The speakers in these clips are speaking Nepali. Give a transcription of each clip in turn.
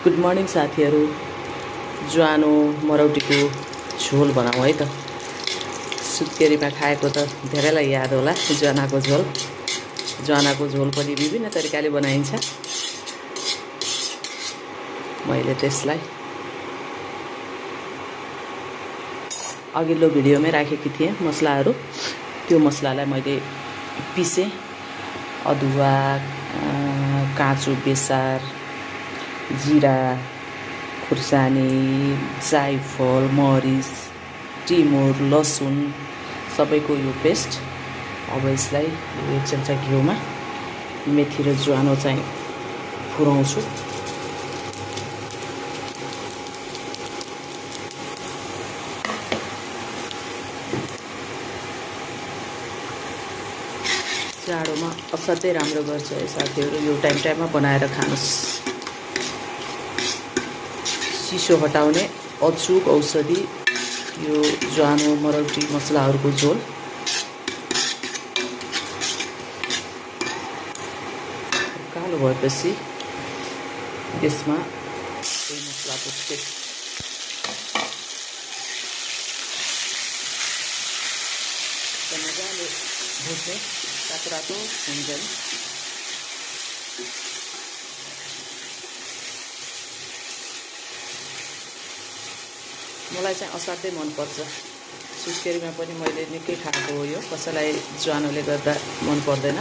गुड मर्निङ साथीहरू। ज्वानो मरौटीको झोल बनाऊ है त। सुत्केरीमा खाएको त धेरैलाई याद होला ज्वानाको झोल। ज्वानाको झोल पनि विभिन्न तरिकाले बनाइन्छ। मैले त्यसलाई अघिल्लो भिडियोमै राखेकी थिएँ मसलाहरू। त्यो मसलालाई मैले पिसेँ। अदुवा, काँचो बेसार, जीरा, खुर्सानी, जाइफल, मरिच, टिमुर, लसुन सबैको यो पेस्ट। अब यसलाई 1 चम्चा घिउमा मेथी र ज्वानो चाहिँ फुराउँछु। जाडोमा असाध्यै राम्रो गर्छ है साथीहरू। यो टाइममा बनाएर खानुहोस्। चिसो हटाउने अचुक औषधि यो ज्वानो मरौटी मसलाहरूको झोल। कालो भएपछि यसमा मसलाको पेस्ट मजाले भुट्ने रातो हुन्छ नि। मलाई चाहिँ असाध्यै मनपर्छ। सुत्केरीमा पनि मैले निकै खाएको हो यो। कसैलाई ज्वानोले गर्दा मन पर्दैन।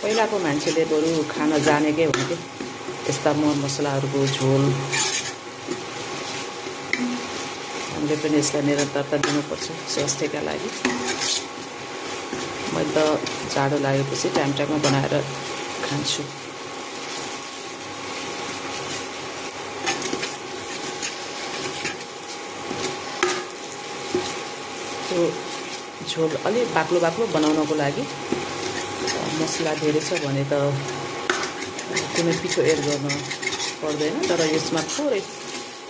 पहिलाको मान्छेले बरु खान जानेकै हुन्थ्यो यस्ता मसलाहरूको झोल। हामीले पनि यसलाई निरन्तरता दिनुपर्छ स्वास्थ्यका लागि। मैले त जाडो लागेपछि टाइममा बनाएर खान्छु। त्यो झोल अलि बाक्लो बनाउनको लागि मसला धेरै छ भने त कुनै पिठो एड गर्न पर्दैन। तर यसमा थोरै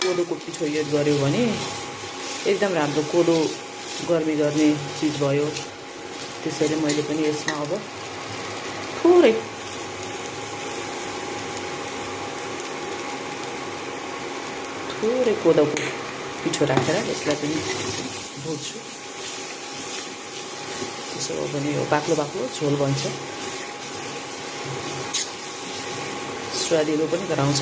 कोदोको पिठो एड गर्यो भने एकदम राम्रो कोदो गर्मी गर्ने चिज भयो। त्यसैले मैले पनि यसमा अब थोरै कोदोको पिठो राखेर यसलाई पनि भुट्छु। त्यसो हो भने यो बाक्लो झोल बन्छ। स्वादिलो पनि गराउँछ।